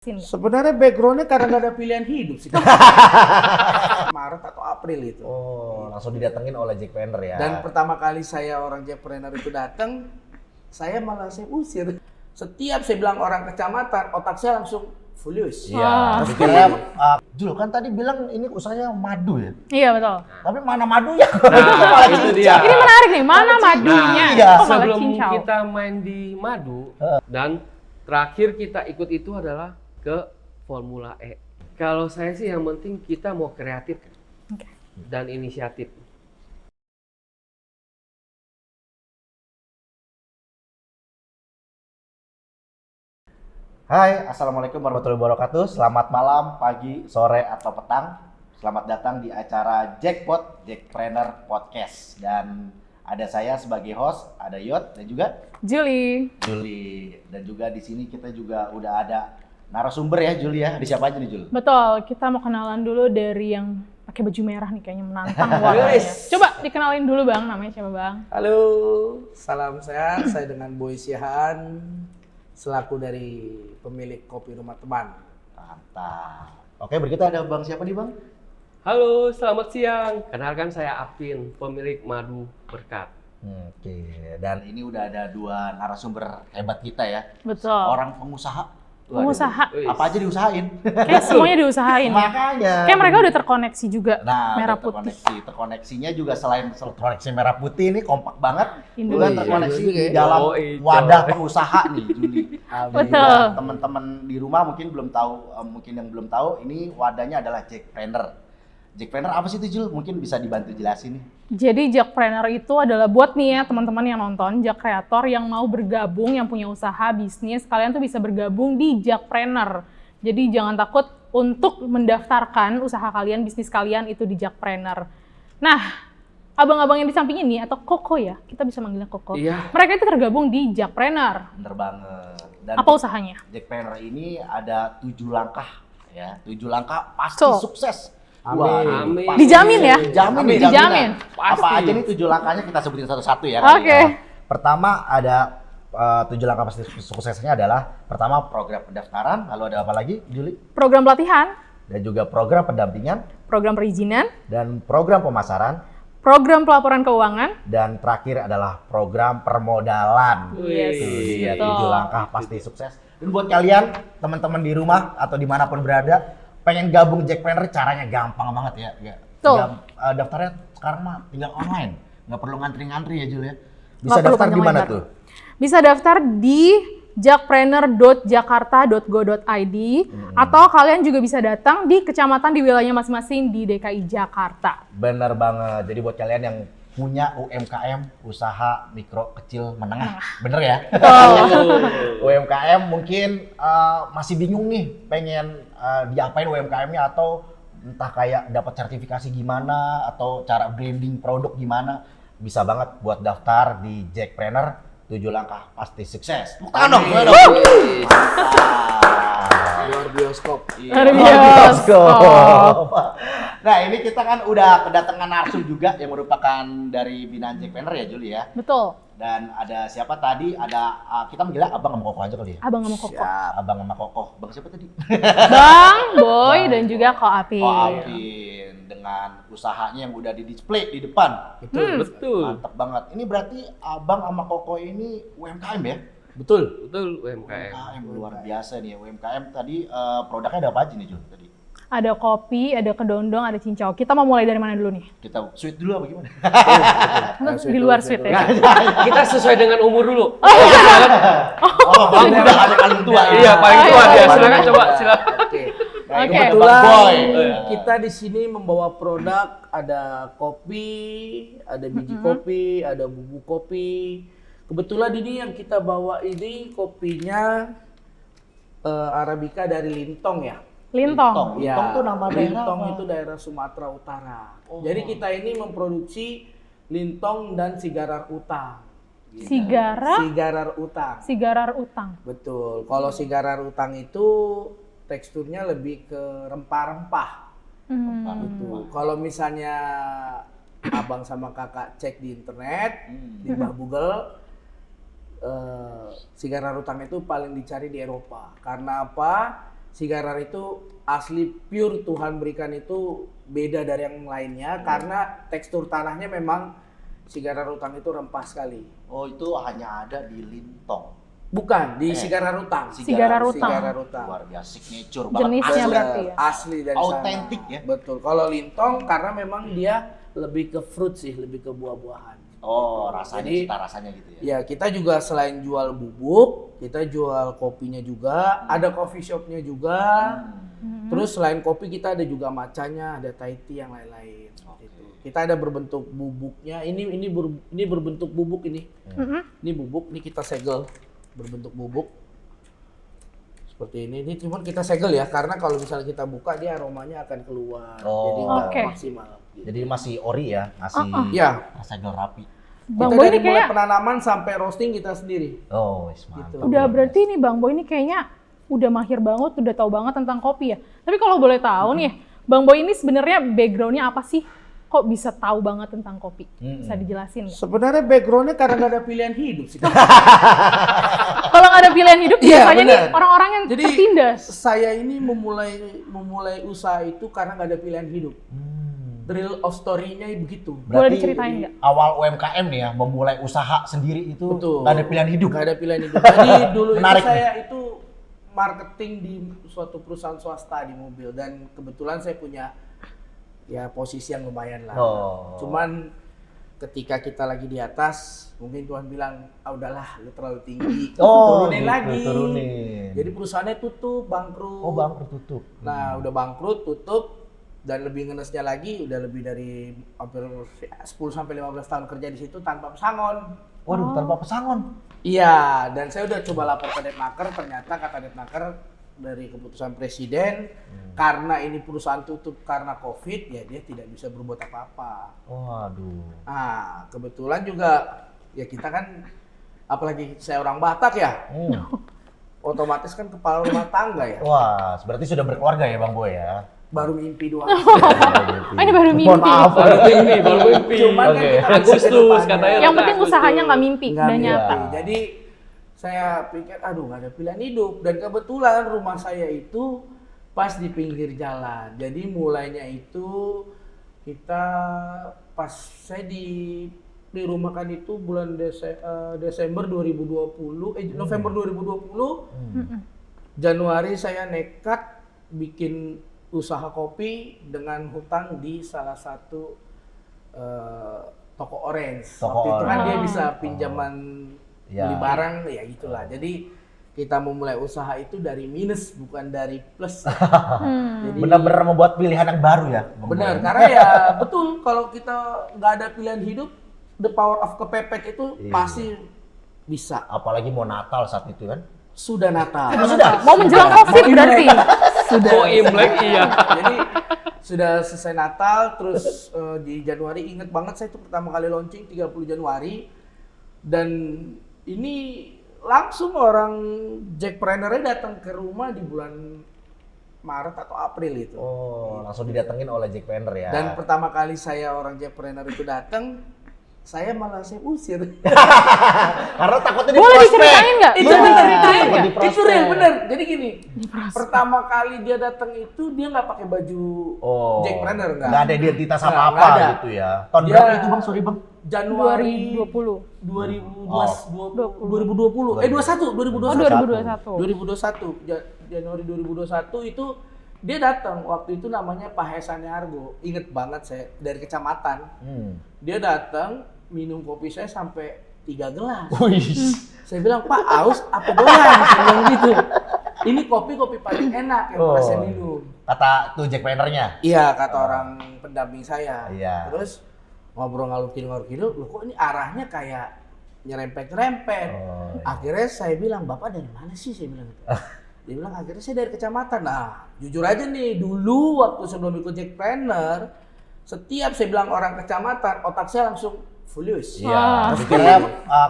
Sebenarnya backgroundnya karena nggak ada pilihan hidup sih. Maret atau April itu. Oh, langsung didatengin oleh Jackpreneur ya. Dan pertama kali saya orang Jackpreneur itu datang, saya usir. Setiap saya bilang orang kecamatan, otak saya langsung furious. Iya. Mikirnya, Jul kan tadi bilang ini usahanya madu ya. Iya betul. Tapi mana madunya? Nah, itu dia. Ini menarik nih, mana madunya? iya. Kok malah Sebelum cincau? kita main di madu dan terakhir kita ikut itu adalah ke Formula E. Kalau saya sih yang penting kita mau kreatif dan inisiatif. Hai, assalamualaikum warahmatullahi wabarakatuh. Selamat malam, pagi, sore atau petang. Selamat datang di acara Jackpot Jackpreneur Podcast. Dan ada saya sebagai host, ada Yot dan juga Juli. Juli. Dan juga di sini kita juga udah ada narasumber ya, Juli ya. Ada siapa aja nih, Jul? Betul, kita mau kenalan dulu dari yang pakai baju merah nih, kayaknya menantang warnanya. Coba dikenalin dulu Bang, namanya siapa Bang? Halo, salam sehat. Saya dengan Boy Siahaan, selaku dari pemilik kopi Rumah Teman. Mantap. Oke, berikutnya ada Bang siapa nih, Bang? Halo, selamat siang. Kenalkan saya Apin, pemilik Madu Berkat. Oke, dan ini udah ada dua narasumber hebat kita ya. Betul. Orang pengusaha. Pengusaha. Wih. Apa aja diusahain? Kayak semuanya diusahain. Makanya. Kayak mereka udah terkoneksi juga, Nah, merah udah putih. terkoneksinya juga selain terkoneksi merah putih ini kompak banget. Indonesia. Juga terkoneksi Iya, di iya. dalam Oh, iya. wadah pengusaha nih, Juli. Betul. Juga teman-teman di rumah mungkin belum tahu, mungkin yang belum tahu ini wadahnya adalah Jackpreneur. Jackpreneur apa sih itu, Jul? Mungkin bisa dibantu jelasin nih. Jadi Jackpreneur itu adalah buat nih ya teman-teman yang nonton, Jak kreator yang mau bergabung, yang punya usaha bisnis, kalian tuh bisa bergabung di Jackpreneur. Jadi jangan takut untuk mendaftarkan usaha kalian, bisnis kalian itu di Jackpreneur. Nah, abang-abang yang di samping ini atau Koko ya, kita bisa manggilnya Koko. Iya. Mereka itu tergabung di Jackpreneur. Bener banget. Dan Apa usahanya? Jackpreneur ini ada 7 langkah ya. 7 langkah pasti Tuh. sukses. Amin. Waduh, Amin. pasti. Dijamin ya? Dijamin, nih, Dijamin. jaminan. Pasti. Apa aja nih 7 langkahnya kita sebutin satu-satu ya. Oke. Pertama ada 7 langkah pasti suksesnya adalah pertama program pendaftaran, lalu ada apa lagi, Juli? Program pelatihan, Dan juga program pendampingan program perizinan, dan program pemasaran program pelaporan keuangan. dan terakhir adalah program permodalan. Yes, Itu dia betul. 7 langkah pasti sukses. Dan buat kalian teman-teman di rumah atau dimanapun berada pengen gabung Jackpreneur caranya gampang banget ya. Tuh. Daftarnya sekarang mah tinggal online, nggak perlu ngantri-ngantri ya Jul ya. Bisa Nggak perlu daftar di panjang mana lebar. tuh? Bisa daftar di jakpreneur.jakarta.go.id atau kalian juga bisa datang di kecamatan di wilayahnya masing-masing di DKI Jakarta. Bener banget. Jadi buat kalian yang punya UMKM, usaha mikro kecil menengah, bener ya? UMKM mungkin masih bingung nih, pengen diapain UMKM-nya atau entah kayak dapat sertifikasi gimana atau cara branding produk gimana, bisa banget buat daftar di Jackpreneur. 7 langkah pasti sukses. Tepuk tangan dong. Amin. Mantap. Luar bioskop. Luar bioskop. Nah, ini kita kan udah kedatangan narsum juga yang merupakan dari binaan Jackpreneur ya, Juli ya. Betul. Dan ada siapa tadi? Ada kita manggilnya Abang sama Koko aja kali ya. Abang sama Koko. Siap. Abang sama Koko. Bang siapa tadi? Bang, Boy, dan juga Ko Apin. Oh, Alvin. Dengan usahanya yang udah di display di depan. Betul. Mantep banget. Ini berarti Abang sama Koko ini UMKM ya? Betul. Betul UMKM. UMKM luar biasa nih. UMKM tadi produknya ada apa aja nih, Jul? Tadi Ada kopi, ada kedondong, ada cincau. Kita mau mulai dari mana dulu nih? kita sweet dulu apa gimana? Di luar sweet ya. Kita sesuai dengan umur dulu. Oh, paling muda ada paling tua. Iya, paling tua dia. Paling Silakan tua. coba, silakan. Oke. Nah, ini Oke. Bang Kebetulan Boy. kita di sini membawa produk, ada kopi, ada biji kopi, ada bubuk kopi. Kebetulan ini yang kita bawa ini kopinya Arabica dari Lintong ya. Lintong. Lintong tuh nama daerah Lintong apa? itu daerah Sumatera Utara. Oh. Jadi kita ini memproduksi Lintong dan Sigarar Utang. Sigara, Sigarar Utang. sigarar utang. Betul. Kalau Sigarar Utang itu teksturnya lebih ke rempah-rempah. Betul. Kalau misalnya abang sama kakak cek di internet, di Google, Sigarar Utang itu paling dicari di Eropa. Karena apa? Sigarar itu asli pure Tuhan berikan, itu beda dari yang lainnya karena tekstur tanahnya memang Sigarar Rutang itu rempah sekali. Oh, itu hanya ada di Lintong. Bukan, di Sigarar Rutang. Sigarar Rutang. Sigarar Rutang. Luar biasa, signature banget. Jenisnya Asli. berarti ya. Asli dari Autentik sana. ya? Betul. Kalau Lintong karena memang dia lebih ke fruit sih, lebih ke buah-buahan. Oh, rasanya, Jadi, cita rasanya gitu ya? Ya, kita juga selain jual bubuk, kita jual kopinya juga, ada coffee shopnya juga. Terus selain kopi kita ada juga matchanya, ada Thai tea yang lain-lain. Seperti itu. Kita ada berbentuk bubuknya. Ini berbentuk bubuk ini. Ini bubuk, ini kita segel berbentuk bubuk. Seperti ini. Ini cuma kita segel ya, karena kalau misalnya kita buka dia aromanya akan keluar. Oh. Jadi nggak Oke. maksimal. Gitu. Jadi masih ori ya, masih Ya, segel rapi. Bang kita Boy dari ini mulai kayak penanaman sampai roasting kita sendiri. Oh, wis mantap. Gitu. udah berarti nih Bang Boy ini kayaknya udah mahir banget, udah tahu banget tentang kopi ya. Tapi kalau boleh tahu nih, Bang Boy ini sebenarnya backgroundnya apa sih? Kok bisa tahu banget tentang kopi? Bisa dijelasin nggak? Sebenarnya backgroundnya karena nggak ada pilihan hidup sih. Kalau nggak ada pilihan hidup, Iya, biasanya nih benar. orang-orang yang Jadi tertindas. saya ini memulai usaha itu karena nggak ada pilihan hidup. Real of story-nya begitu. Boleh diceritain nggak? Awal UMKM nih ya, memulai usaha sendiri itu Betul. nggak ada pilihan hidup. Nggak ada pilihan hidup. Jadi dulu itu Menarik saya itu marketing di suatu perusahaan swasta di mobil, dan kebetulan saya punya ya posisi yang lumayan lah. Oh. Cuman ketika kita lagi di atas, mungkin Tuhan bilang, ah udahlah lu terlalu tinggi, Oh, turunin gitu, lagi. turunin. Jadi perusahaannya tutup, bangkrut. Oh, bangkrut tutup. Nah, udah bangkrut, tutup, dan lebih ngenesnya lagi, udah lebih dari hampir 10 sampai 15 tahun kerja di situ tanpa pesangon. Waduh, tanpa pesangon. Iya, dan saya udah coba lapor ke Depnaker, ternyata kata Depnaker dari keputusan presiden, karena ini perusahaan tutup karena COVID, ya dia tidak bisa berbuat apa-apa. Waduh. Nah, kebetulan juga ya kita kan, apalagi saya orang Batak ya, otomatis kan kepala rumah tangga ya, Wah, berarti sudah berkeluarga ya Bang Boy ya? baru mimpi doang. Oh, ini baru mimpi. Mohon maaf. baru mimpi. Cuman kan Oke. kita Agustus katanya. Yang penting usahanya nggak mimpi, Nggak udah mimpi. nyata. Jadi saya pikir, aduh nggak ada pilihan hidup, dan kebetulan rumah saya itu pas di pinggir jalan. Jadi mulainya itu kita pas saya dirumahkan itu bulan Desember 2020, November 2020, Januari saya nekat bikin usaha kopi dengan hutang di salah satu toko orange. Toko Waktu itu kan orange. dia bisa pinjaman Ya. beli barang, ya gitulah. Jadi kita memulai usaha itu dari minus, bukan dari plus. Jadi Benar-benar membuat pilihan yang baru ya Bang benar, Boy? karena ya betul, kalau kita nggak ada pilihan hidup, the power of kepepet itu Iya. pasti bisa. Apalagi mau Natal saat itu kan? Sudah Natal. Sudah? Mau menjelang COVID berarti. Oh, Imlek iya. Jadi sudah selesai Natal, terus di Januari, inget banget saya itu pertama kali launching 30 Januari, dan ini langsung orang Jackpreneur-nya datang ke rumah di bulan Maret atau April itu. Oh, langsung didatengin oleh Jackpreneur ya? Dan pertama kali saya orang Jackpreneur itu datang, saya malah saya usir. Karena takutnya Boleh diprospek. diceritain nggak? Itu Boleh bener, diceritain Takut nggak? diprospek. itu real bener. Jadi gini, pertama kali dia datang itu dia nggak pakai baju Oh, Jackpreneur, nggak. nggak ada identitas Nggak, apa-apa nggak ada. gitu ya. Tahun Dia- berapa itu Bang? Sorry Bang. Januari 2020. 2020 21 Oh, 2021 2021. 2021 Januari 2021 itu dia datang. Waktu itu namanya Pak Hesan Argo, inget banget saya, dari kecamatan. Dia datang minum kopi saya sampai 3 gelas. Saya bilang, Pak, aus apa doyan? Saya bilang gitu. Ini kopi paling enak yang pernah saya minum. Kata tuh Jackpreneur-nya. Iya, kata orang pendamping saya. Iya. Terus ngobrol ngalur kidul, loh kok ini arahnya kayak nyerempet-nyerempet. Oh, iya. Akhirnya saya bilang, Bapak dari mana sih? Saya bilang gitu. Dia bilang, akhirnya saya dari kecamatan. Nah, jujur aja nih, dulu waktu sebelum ikut Jackpreneur, setiap saya bilang orang kecamatan, otak saya langsung furious. Iya, Wah. pikirnya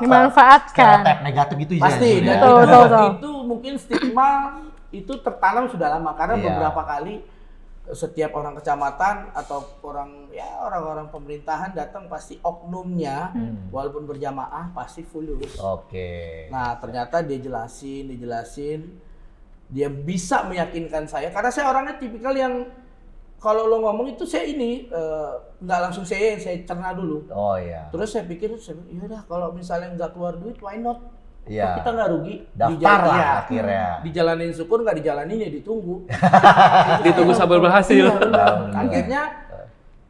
Dimanfaatkan. stereotip negatif gitu ya. Pasti, Zul, dan ya. Betul, itu, betul. itu mungkin stigma itu tertanam sudah lama, karena Iya. beberapa kali setiap orang kecamatan atau orang-orang pemerintahan datang pasti oknumnya, walaupun berjamaah pasti furious. Oke. Nah, ternyata dia jelasin, dia bisa meyakinkan saya karena saya orangnya tipikal yang kalau lo ngomong itu saya ini nggak langsung saya cerna dulu. Oh iya. Terus saya pikir, ya udah kalau misalnya nggak keluar duit, why not? Iya. Toh kita nggak rugi. Daftar lah Iya. akhirnya. Dijalanin syukur, nggak dijalanin ya ditunggu. Ditunggu sampai berhasil. Iya, benar. Akhirnya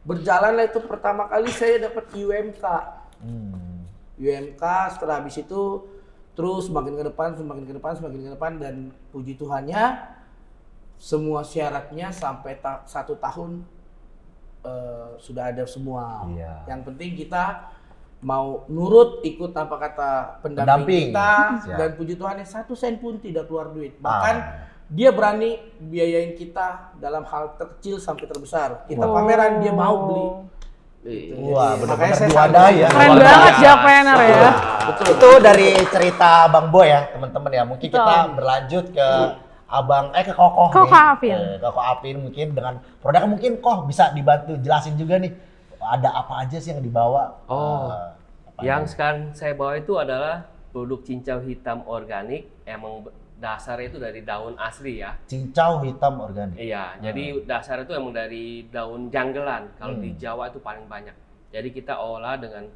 berjalan lah itu pertama kali saya dapat UMK. UMK setelah habis itu terus semakin ke depan dan puji Tuhannya semua syaratnya sampai 1 tahun sudah ada semua. Iya. Yang penting kita mau nurut ikut apa kata pendamping kita. Siap. Dan puji Tuhannya 1 sen pun tidak keluar duit. Bahkan dia berani biayain kita dalam hal terkecil sampai terbesar. Kita pameran dia mau beli. Wah, Jadi, benar-benar makanya saya diwadahi ya. Keren Luar banget biasa. Jakpreneur ya. Betul. Itu dari cerita Bang Boy ya, teman-teman ya. Mungkin kita Betul. berlanjut ke ke Kokoh Kokoh nih. Apin. Kokoh Apin mungkin dengan produknya mungkin bisa dibantu jelasin juga nih. Ada apa aja sih yang dibawa? Oh, Apa yang aja? sekarang saya bawa itu adalah produk cincau hitam organik. Emang dasarnya itu dari daun asli ya. Cincau hitam organik. Iya, jadi dasar itu emang dari daun janggelan. Kalau di Jawa itu paling banyak. Jadi kita olah dengan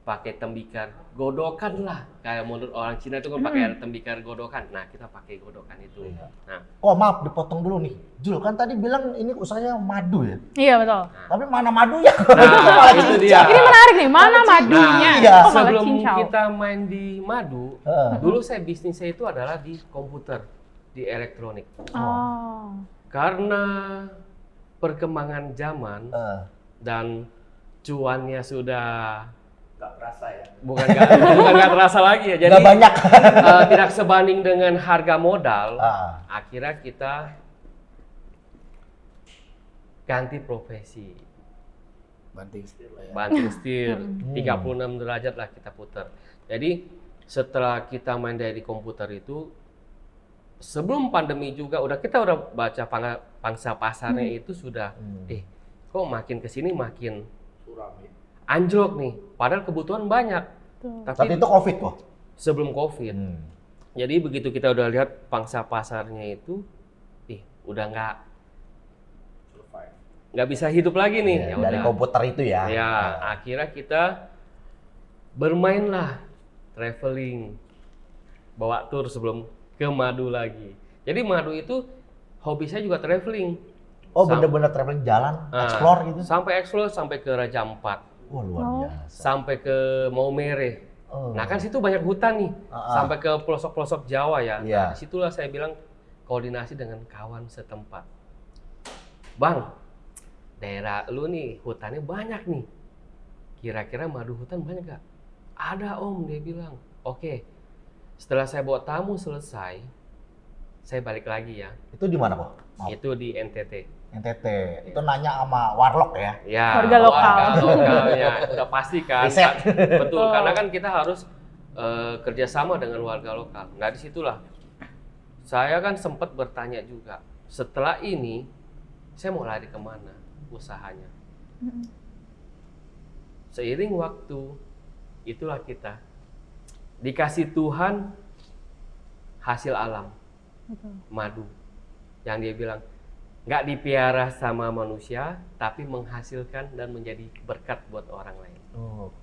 pakai tembikar godokan lah. Kayak menurut orang Cina itu kan pakai ada tembikar godokan. Nah, kita pakai godokan itu. Iya. Nah, Oh maaf, dipotong dulu nih. Jul, kan tadi bilang ini usahanya madu ya? Iya betul. Tapi mana madunya? nah itu dia. Ini menarik nih, mana madunya? iya. Kok malah Sebelum cincau? kita main di madu, dulu saya bisnis saya itu adalah di komputer, di elektronik. Oh. Karena perkembangan zaman dan cuannya sudah Nggak berasa ya. bukan nggak terasa lagi ya. Jadi Nggak banyak. tidak sebanding dengan harga modal. Akhirnya kita ganti profesi, Banting setir lah ya. banting setir 36 derajat lah kita putar. Jadi setelah kita main dari komputer itu, sebelum pandemi juga kita udah baca pangsa pasarnya itu sudah kok makin kesini makin Suram ya. anjlok nih. Padahal kebutuhan banyak. Tapi itu COVID kok. Sebelum COVID. Jadi begitu kita udah lihat pangsa pasarnya itu, udah nggak bisa hidup lagi nih. Ya, dari udah. komputer itu ya. Ya, akhirnya kita bermainlah, traveling, bawa tour sebelum ke madu lagi. Jadi madu itu hobi saya juga traveling. Oh bener-bener traveling jalan, explore gitu? Sampai explore, sampai ke Raja Ampat, Wah luar biasa. sampai ke Maumere. Nah kan situ banyak hutan nih, sampai ke pelosok-pelosok Jawa ya. Iya. Nah, disitulah saya bilang koordinasi dengan kawan setempat. Bang, daerah lu nih hutannya banyak nih. Kira-kira madu hutan banyak gak? Ada om, dia bilang. Oke. Setelah saya bawa tamu selesai, saya balik lagi ya. Itu di mana kok? Maaf. Itu di NTT. NTT. Itu nanya sama warlock ya? Ya, Warga lokal. lokalnya. Udah pasti kan. Riset. Betul, karena kan kita harus kerjasama dengan warga lokal. Nah disitulah saya kan sempat bertanya juga. Setelah ini, saya mau lari kemana usahanya? Seiring waktu, itulah kita dikasih Tuhan hasil alam, madu. Yang dia bilang, nggak dipiara sama manusia, tapi menghasilkan dan menjadi berkat buat orang lain.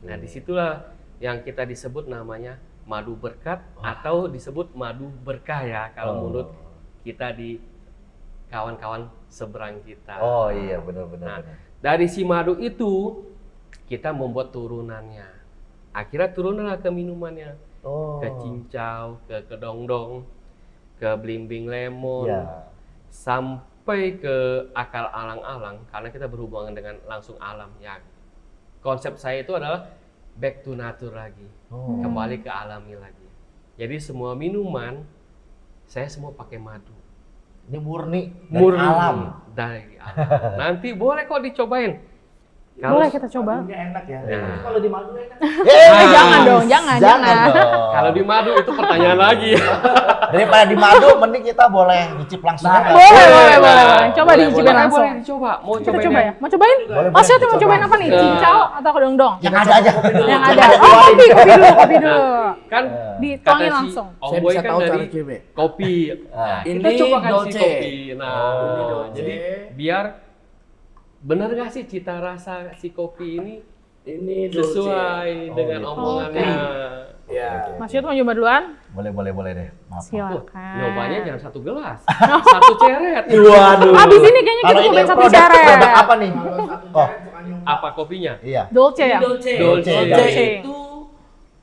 Nah disitulah yang kita disebut namanya madu berkat atau disebut madu berkah ya kalau menurut kita di kawan-kawan seberang kita. Oh iya benar-benar. Nah, dari si madu itu kita membuat turunannya. Akhirnya turunlah ke minumannya, ke cincau, ke kedongdong, ke blimbing lemon, sampai ke akal alang-alang karena kita berhubungan dengan langsung alam ya. Konsep saya itu adalah back to nature lagi, kembali ke alami lagi. Jadi semua minuman saya semua pakai madu. Ini murni dari alam. Dari alam. Nanti boleh kok dicobain. Boleh kita coba. Madunya enak ya. Nah. Kalau di madu enak. Jangan dong, jangan. dong. Kalau di madu itu pertanyaan lagi. Daripada di madu, mending kita boleh nyicip langsung. Nah, aja. Boleh. Coba Boleh, dicicipin boleh. langsung. Boleh dicoba. Mau Kita cobain coba yang- ya. Mau cobain? Boleh, Mas Yati boleh, mau cobain coba. apa nih? Nah. Cincau atau kedongdong? Yang ada aja. Yang ada. Oh, kopi dulu. Kan Dituangin kata si langsung. Om Saya Boy bisa kan tahu dari cara coba. kopi. Nah, Ini kita coba kan si Dolce. kopi. Nah, ini Dolce. jadi biar bener gak sih cita rasa si kopi ini Ini Dolce. sesuai dengan gitu. omongannya. Ya. Mas Yati mau coba duluan? Boleh deh. Maaf. Silakan. Nyobanya jangan satu gelas, satu ceret. Waduh. Habis ini kayaknya kita Kalau ini cobain satu produk ceret. apa nih? Oh, Apa kopinya? iya. Dolce Ini ya? Dolce. Dolce. Dolce. itu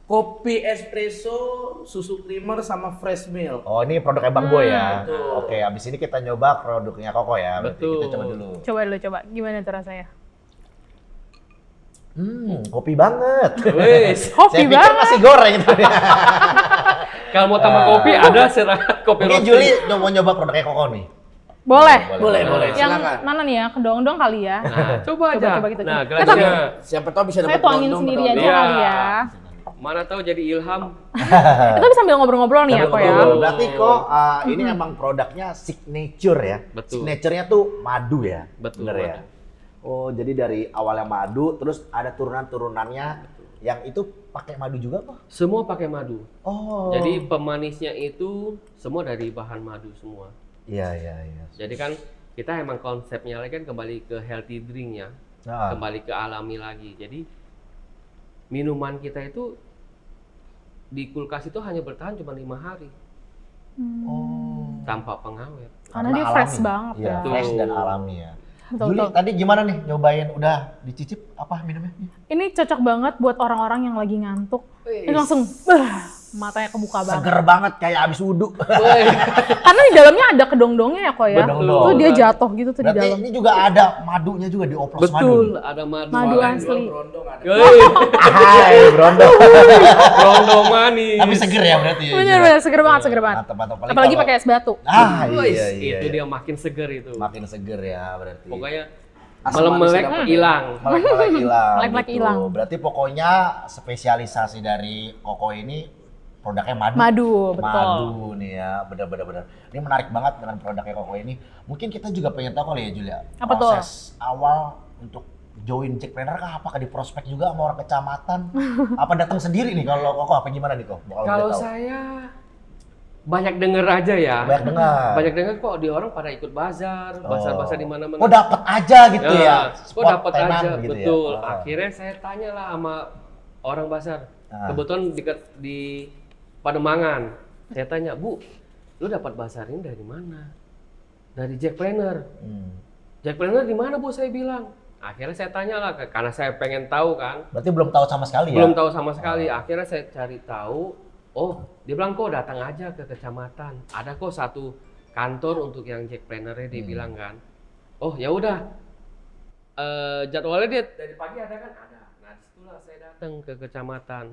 kopi espresso, susu creamer sama fresh milk. Oh, ini produknya Bang Boy ya. Betul. Oke, abis ini kita nyoba produknya Koko ya. Berarti Betul. kita coba dulu. Coba. Gimana tuh rasanya? Kopi banget. Wes, Kopi Saya pikir banget. nasi goreng gitu. kalau mau tambah kopi ada serat kopi Mungkin roasting. Juli mau nyoba produknya Koko nih. Boleh. Boleh, Yang silakan. mana nih ya? Kedongdong kali ya? Nah, coba aja. Coba kita Nah, coba. gelasnya Siapa tahu bisa Saya dapat tuangin gondong sendiri atau aja Iya. kali ya. mana tahu jadi ilham. Kita bisa sambil ngobrol-ngobrol nih ya kok ya. Betul. Berarti kok ini emang produknya signature ya. Betul. Signaturenya tuh madu ya. Betul, Bener ya. madu. Oh, jadi dari awalnya madu, terus ada turunan-turunannya yang itu pakai madu juga kok? Semua pakai madu. Oh. Jadi pemanisnya itu semua dari bahan madu semua. Iya. Jadi kan kita emang konsepnya lagi kan kembali ke healthy drink ya. Nah, Kembali ke alami lagi. Jadi minuman kita itu di kulkas itu hanya bertahan cuma 5 hari oh. tanpa pengawet. Karena dia fresh alami. banget Iya, ya. fresh dan alami ya. Betul, Juli, betul. tadi gimana nih nyobain udah dicicip apa minumnya? Ini cocok banget buat orang-orang yang lagi ngantuk. Ini langsung matanya kebuka banget. Seger banget kayak abis wudhu. Karena di dalamnya ada kedongdongnya ya kok ya. Bedongdong. Tuh dia jatuh gitu tuh di Berarti dalam. ini juga ada madunya juga dioplos madu. Betul, ada madu. Madu asli. Berondong ada. Woi, Hai, Brondo. rondo manis. Tapi seger ya berarti ya. Bener, seger banget. Mantap. Apalagi pakai es batu. Ah, Woi, iya. itu dia makin seger itu. Makin seger ya berarti. Pokoknya Asam melek-melek manisnya dapat. hilang. Melek-melek hilang. Melek-melek gitu. hilang. Berarti pokoknya spesialisasi dari Koko ini produknya madu. Madu, betul. Madu nih ya, benar. Ini menarik banget dengan produknya Koko ini. Mungkin kita juga pengen tahu kali ya Julia. Apa tuh? Proses awal untuk join Jackpreneur kah? Apakah di prospek juga sama orang kecamatan? Apa datang sendiri nih kalau Koko apa gimana nih Kok? Kalau saya banyak denger aja ya. banyak dengar. Banyak denger kok di orang pada ikut bazar di mana-mana. Oh dapat aja gitu ya. Kok Spot dapat tenan aja, gitu betul. ya. Oh. Akhirnya saya tanya lah sama orang bazar. Ah. Kebetulan di Pademangan. Saya tanya, Bu, lu dapat bazar ini dari mana? Dari Jackpreneur. Jackpreneur di mana Bu? Saya bilang. Akhirnya saya tanya lah, karena saya pengen tahu kan. Berarti belum tahu sama sekali ya? Belum tahu sama sekali. Akhirnya saya cari tahu. Oh, dia bilang kok datang aja ke kecamatan. Ada kok satu kantor untuk yang Jackpreneur-nya dia bilang kan. Oh ya udah. Jadwalnya dia dari pagi ada kan? Ada. Nah disitulah saya datang ke kecamatan.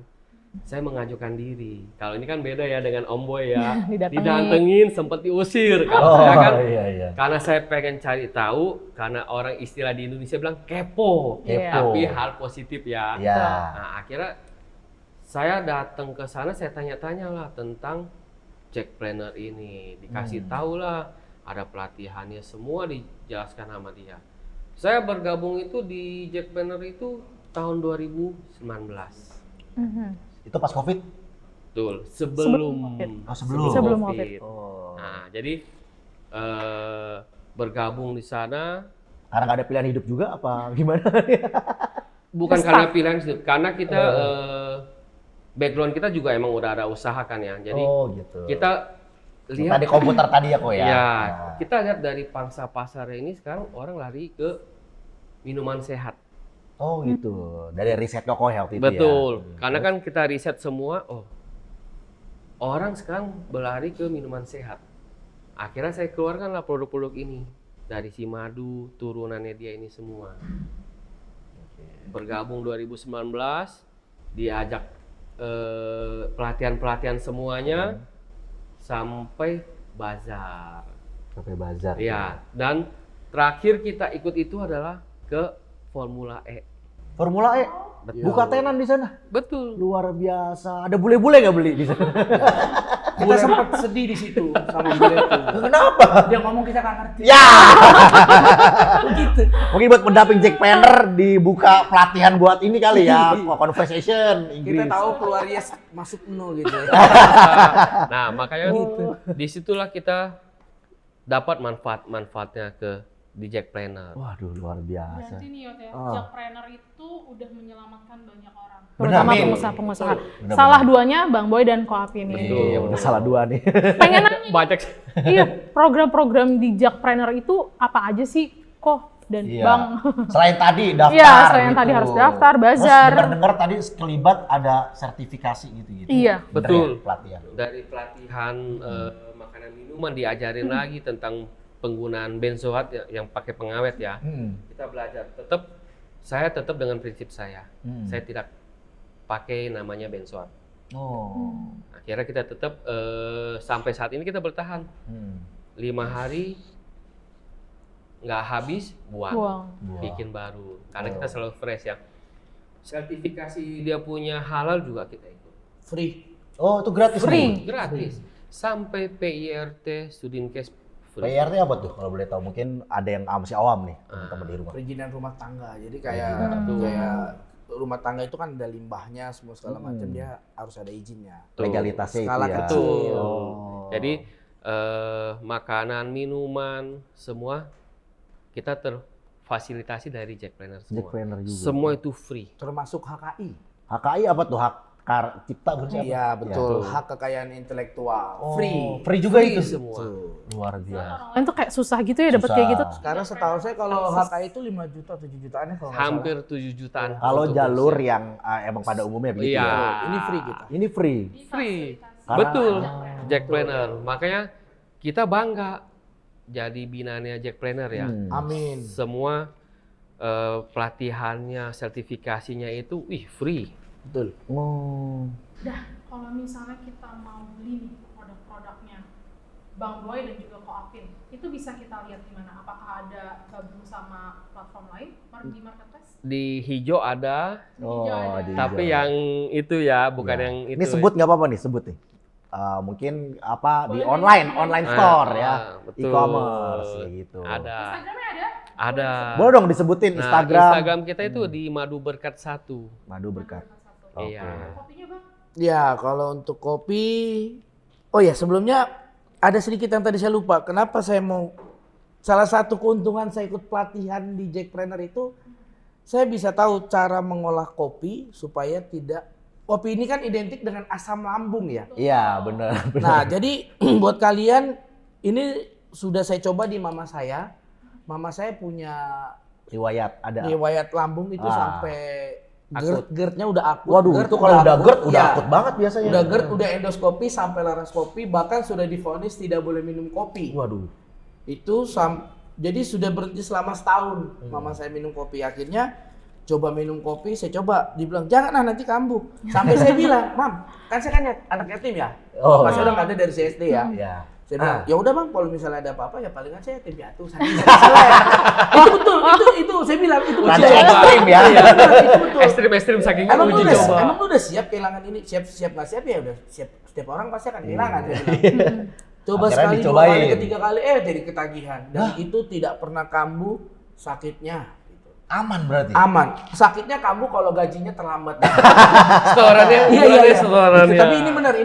Saya mengajukan diri. Kalau ini kan beda ya dengan Om Boy ya. Didantengin, sempat diusir. Kalau saya kan, iya. karena saya pengen cari tahu, karena orang istilah di Indonesia bilang kepo. Iya. Tapi hal positif ya. Iya. Nah akhirnya saya datang ke sana, saya tanya-tanya lah tentang Jackpreneur ini. Dikasih tahu lah, ada pelatihannya semua dijelaskan sama dia. Saya bergabung itu di Jackpreneur itu tahun 2019. Itu pas COVID? Betul, sebelum Sebelum COVID. Oh. Nah, jadi bergabung di sana Karena nggak ada pilihan hidup juga apa gimana? bukan karena pilihan hidup, karena kita background kita juga emang udah ada usaha kan ya. Jadi Oh gitu. kita lihat Tadi komputer tadi ya kok ya? ya, Nah. kita lihat dari pangsa pasar ini sekarang orang lari ke minuman sehat. Oh gitu. Dari riset Koko ya waktu itu Betul. ya? Karena kan kita riset semua, orang sekarang berlari ke minuman sehat. Akhirnya saya keluarkanlah produk-produk ini dari si madu, turunannya dia ini semua. Bergabung 2019, diajak pelatihan-pelatihan semuanya sampai bazar. Sampai bazar. Ya, dan terakhir kita ikut itu adalah ke Formula E. Formula E. Betul. Buka tenan di sana. Betul. Luar biasa. Ada bule-bule nggak beli di sana? Kita sempat sedih di situ sama beliau itu. Kenapa? Dia ngomong kita nggak ngerti. Ya. Begitu. Mungkin buat pendamping Jack Planner dibuka pelatihan buat ini kali ya, conversation Inggris. Kita tahu keluar yes masuk no gitu. Nah, makanya disitulah kita dapat manfaatnya di Jack Planner. Waduh, luar biasa. Berarti nih Yot ya, Oh. Jackpreneur itu udah menyelamatkan banyak orang. Benar, Terutama Min. pengusaha-pengusaha. Benar, Salah benar. duanya Bang Boy dan Koap ini. Iya, udah salah dua nih. Pengen nanya, Banyak. iya, program-program di Jackpreneur itu apa aja sih, Ko dan Iya. Bang? Selain tadi daftar. Iya, selain gitu. tadi harus daftar, bazar. Terus dengar tadi sekelibat ada sertifikasi gitu-gitu. Iya. Bener Betul. ya, pelatihan. Dari pelatihan makanan minuman diajarin lagi tentang penggunaan benzoat yang pakai pengawet ya. Kita belajar. Saya tetap dengan prinsip saya. Saya tidak pakai namanya benzoat. Oh. Akhirnya kita tetap sampai saat ini kita bertahan 5 hari nggak habis buang, Buang. bikin baru. Karena kita selalu fresh ya. Sertifikasi dia punya halal juga kita ikut. Free. Oh, itu gratis. Free. nih? Gratis. Sampai PIRT, Studinkes free. PIRT apa tuh kalau boleh tahu? Mungkin ada yang masih awam nih teman-teman di rumah. Perizinan rumah tangga. Jadi kayak rumah tangga itu kan ada limbahnya semua segala macam, dia harus ada izinnya. Tuh. Legalitasnya Skala itu ya. kecil. Oh. Jadi makanan, minuman, semua kita terfasilitasi dari Jack Planner semua. Jack Planner juga. Semua itu free. Termasuk HKI. HKI apa tuh? Hak cipta bukan sih? Iya betul, Ya. hak kekayaan intelektual. Oh, Free. free juga itu semua. Luar biasa. Orang lain tuh kayak susah gitu ya dapat Susah. kayak gitu. Sekarang setahu saya kalau HKI itu 5 juta 7 jutaan ya kalau nggak Hampir 7 jutaan. Kalau untuk jalur kursi. yang emang pada umumnya begitu Iya. ya. salah. Ini free kita. Ini free. Free. Karena- Betul. Jack Planner. Makanya kita bangga jadi binanya Jack Planner ya. Amin. Semua pelatihannya, sertifikasinya itu free. Betul. Oh. Dah, kalau misalnya kita mau beli nih produk-produknya Bang Boy dan juga Koapin, itu bisa kita lihat di mana? Apakah ada gabung sama platform lain di marketplace? Di hijau ada, Oh, ada. di tapi hijau. yang itu ya, bukan Iya. yang itu. Ini sebut nggak apa-apa nih, sebut nih. Mungkin apa di Boleh. online store ya, betul. e-commerce kayak gitu. Ada. Instagramnya ada? Ada. Boleh dong disebutin Nah, Instagram. Instagram kita itu di Madu Berkat 1. Madu berkat. Oke. Iya. Kopinya Bang? Ya, kalau untuk kopi, oh ya sebelumnya ada sedikit yang tadi saya lupa. Kenapa saya mau, salah satu keuntungan saya ikut pelatihan di Jackpreneur itu, saya bisa tahu cara mengolah kopi supaya tidak, kopi ini kan identik dengan asam lambung ya. Iya, benar. Nah, jadi buat kalian, ini sudah saya coba di mama saya. Mama saya punya Riwayat ada. riwayat lambung itu sampai GERD-nya udah akut. Waduh, GERD itu kalau udah GERD udah ya. akut banget biasanya. Udah GERD, udah endoskopi sampai laparoskopi, bahkan sudah divonis tidak boleh minum kopi. Waduh. Itu jadi sudah berhenti selama setahun. Mama saya minum kopi, akhirnya coba minum kopi, saya coba, dibilang jangan nanti kambuh. Sampai saya bilang, Mam, kan saya kan anak yatim ya. Oh, Bapak saya udah nggak ada dari CSD ya. Iya. Saya bilang, ya udah Bang, kalau misalnya ada apa-apa ya palingan saya yatim piatu. Itu betul, itu saya bilang itu betul. Rada ekstrim ya. Iya, itu betul. Ekstrim-ekstrim saking Emang lu uji udah, coba. emang lu udah siap kehilangan ini? Siap nggak siap ya udah siap. Setiap orang pasti akan kehilangan. saya bilang. Coba Akhirnya sekali, dicobain. 2 kali, ketiga kali, jadi ketagihan. Dan itu tidak pernah kambuh sakitnya. Gitu. Aman berarti. Aman. Sakitnya kambuh kalau gajinya terlambat. Setorannya, Iya. setorannya. Tapi ini benar.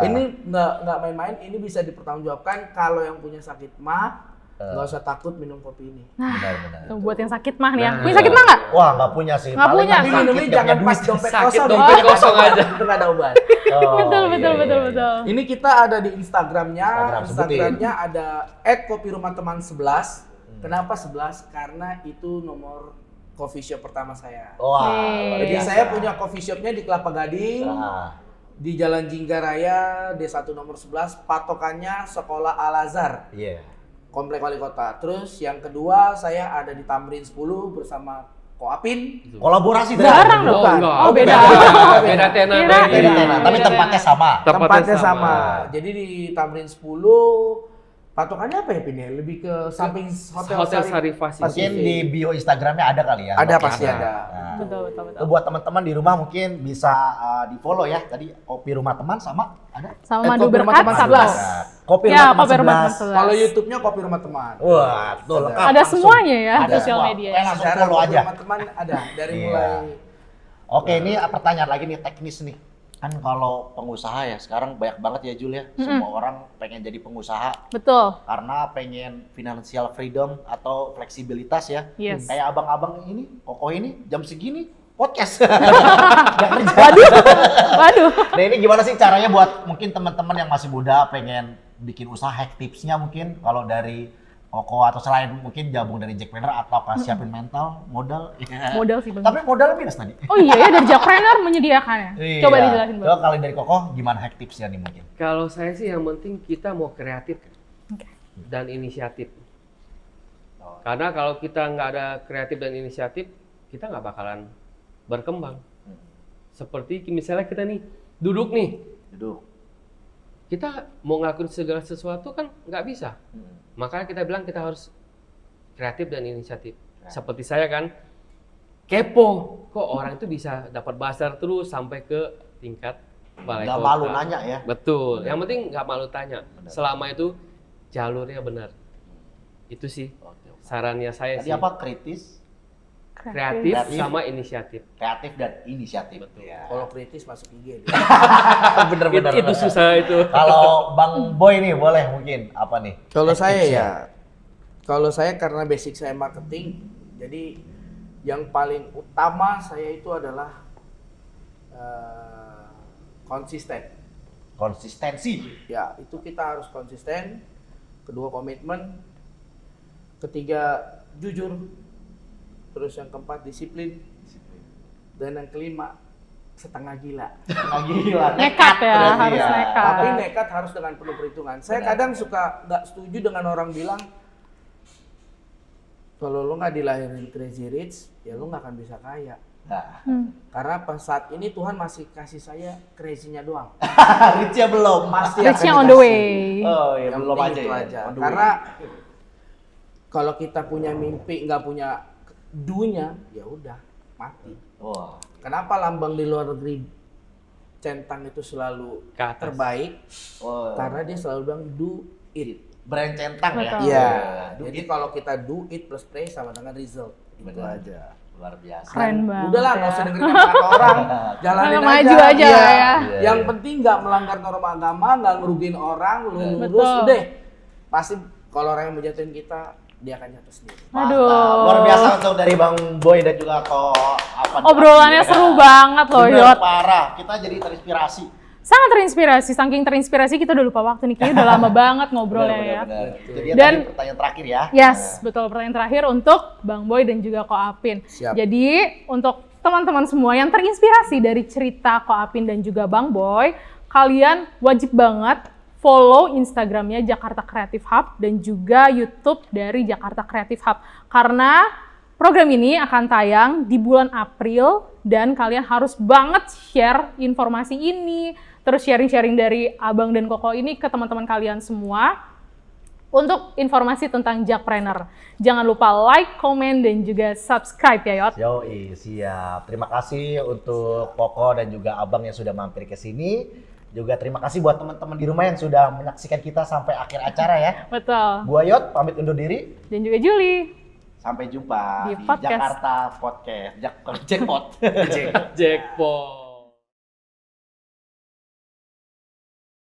Ini nggak main-main. Ini bisa dipertanggungjawabkan kalau yang punya sakit mah nggak usah takut minum kopi ini. Benar-benar. Tuh, buat yang sakit mah nih ya. Nah. Punya sakit mah nggak? Wah, nggak punya sih. Nggak Paling punya. kan Tapi sakit, minumnya nggak jangan punya pas duit. dompet Sakit kosong. dompet kosong aja. Itu nggak ada obat. Oh, Betul, iya, betul, iya, betul, iya. betul. Ini kita ada di Instagramnya. Instagram, Instagramnya ada @kopirumahteman11. Kenapa 11? Karena itu nomor coffee shop pertama saya. Wah, Nih. luar Jadi biasa. saya punya coffee shopnya di Kelapa Gading, Ah, di Jalan Jinggaraya, D1 nomor 11. Patokannya Sekolah Al-Azhar, iya. Komplek Wali Kota. Terus yang kedua saya ada di Tamrin 10 bersama Koapin. Kolaborasi Jarang dong. dong. Bukan. enggak. Oh, beda. Beda tenan. Kira- Beda tenan, tapi tempatnya sama. Tempatnya sama. sama. Jadi di Tamrin 10 Patokannya apa ya Pin? Lebih ke samping Hotel Sarifasi. Mungkin di bio Instagramnya ada kali ya. Ada, Oke, pasti ada. Nah, Betul. itu buat teman-teman di rumah mungkin bisa di follow ya. Tadi kopi rumah teman sama ada. Sama Kopi Madu Rumah Berkat Teman 11. Nah, kopi Ya, rumah teman Kopi Rumah Teman 11. 11. Kalau YouTube-nya Kopi Rumah Teman. Wah, betul lengkap. Ada langsung. semuanya ya, Ada sosial semua. media. Kayak langsung Secara follow Kopi aja. Rumah Teman ada dari Iya. mulai Oke, ini pertanyaan lagi nih teknis nih. Kan kalau pengusaha ya sekarang banyak banget ya Jul ya. Semua orang pengen jadi pengusaha Betul. karena pengen financial freedom atau fleksibilitas ya. Yes. Kayak abang-abang ini, Koko ini jam segini podcast. Nggak kerja. Waduh. Nah ini gimana sih caranya buat mungkin teman-teman yang masih muda pengen bikin usaha, hack tipsnya mungkin kalau dari Koko atau selain mungkin gabung dari Jackpreneur atau siapin mental, modal. Modal sih Bang. Tapi modal minus tadi. Oh iya ya, dari Jackpreneur menyediakannya. Coba Iya. dijelasin Bang. Coba kalau dari Koko gimana hack tipsnya nih mungkin? Kalau saya sih yang penting kita mau kreatif Oke. dan inisiatif. Karena kalau kita nggak ada kreatif dan inisiatif, kita nggak bakalan berkembang. Seperti misalnya kita nih duduk nih, Duduk. kita mau ngelakuin segala sesuatu kan nggak bisa. Makanya kita bilang kita harus kreatif dan inisiatif. Seperti saya kan, kepo. Kok orang itu bisa dapat basar terus sampai ke tingkat balai Nggak kota. malu nanya ya. Betul. Yang penting nggak malu tanya. Selama itu jalurnya benar. Itu sih sarannya saya Tadi sih. apa? Kritis, Kreatif Kreatif. sama inisiatif. kreatif dan inisiatif. Betul. Ya. kalau kritis masuk IG. Bener-bener. Itu susah itu. Kalau Bang Boy nih boleh mungkin apa nih? Kalau Hack saya tipsnya? ya, kalau saya karena basic saya marketing, jadi yang paling utama saya itu adalah konsisten. Konsistensi. Ya, itu kita harus konsisten. Kedua komitmen. Ketiga jujur. Terus yang keempat disiplin. Dan yang kelima setengah gila. Gila. Nekat ya, berarti harus nekat. Tapi nekat harus dengan penuh perhitungan. Saya Benar, kadang benar. suka nggak setuju dengan orang bilang kalau lo nggak dilahirin crazy rich, ya lo nggak akan bisa kaya. Nah, Karena pas saat ini Tuhan masih kasih saya crazy-nya doang. Rich-nya belum. Pasti Rich-nya akan on the dikasih. way. Oh ya Yang belum penting aja itu ya. aja. On the Karena way. kalau kita punya mimpi nggak punya do-nya, ya udah mati. Wah. Kenapa lambang di luar negeri centang itu selalu Ke atas. terbaik? Wah. Karena dia selalu bilang do it. Brand centang ya. Betul. Iya. Do Jadi it. kalau kita do it plus pray sama dengan result. Itu Benar. aja. Luar biasa. Keren banget. Udahlah, ya. nggak usah dengerin kata orang. Jalanin Ayo aja. maju aja Iya. lah ya. Yang penting nggak melanggar norma agama, nggak ngerugiin orang, lu lurus, Betul. udah. Pasti kalau orang yang mau jatuhin kita, dia akan jatuh sendiri. Aduh. Mantap. Luar biasa untuk dari Bang Boy dan juga Obrolannya seru banget loh, Bener, Yot. parah. Kita jadi terinspirasi. Sangat terinspirasi, saking terinspirasi kita udah lupa waktu nih, kayaknya udah lama banget ngobrolnya ya. Benar. Itu dia Dan- tadi pertanyaan terakhir ya. Yes, betul. Pertanyaan terakhir untuk Bang Boy dan juga Ko Apin. Siap. Jadi untuk teman-teman semua yang terinspirasi dari cerita Ko Apin dan juga Bang Boy, kalian wajib banget follow Instagramnya Jakarta Creative Hub dan juga YouTube dari Jakarta Creative Hub. Karena program ini akan tayang di bulan April dan kalian harus banget share informasi ini, terus sharing-sharing dari Abang dan Koko ini ke teman-teman kalian semua untuk informasi tentang Jackpreneur. Jangan lupa like, komen, dan juga subscribe ya, Yot. Yoi, siap. Terima kasih untuk Koko dan juga Abang yang sudah mampir ke sini. Juga terima kasih buat teman-teman di rumah yang sudah menyaksikan kita sampai akhir acara ya. Betul. Gua Yot, pamit undur diri. Dan juga Juli. Sampai jumpa Di di podcast. Jakarta Podcast. Jackpot. Jackpot.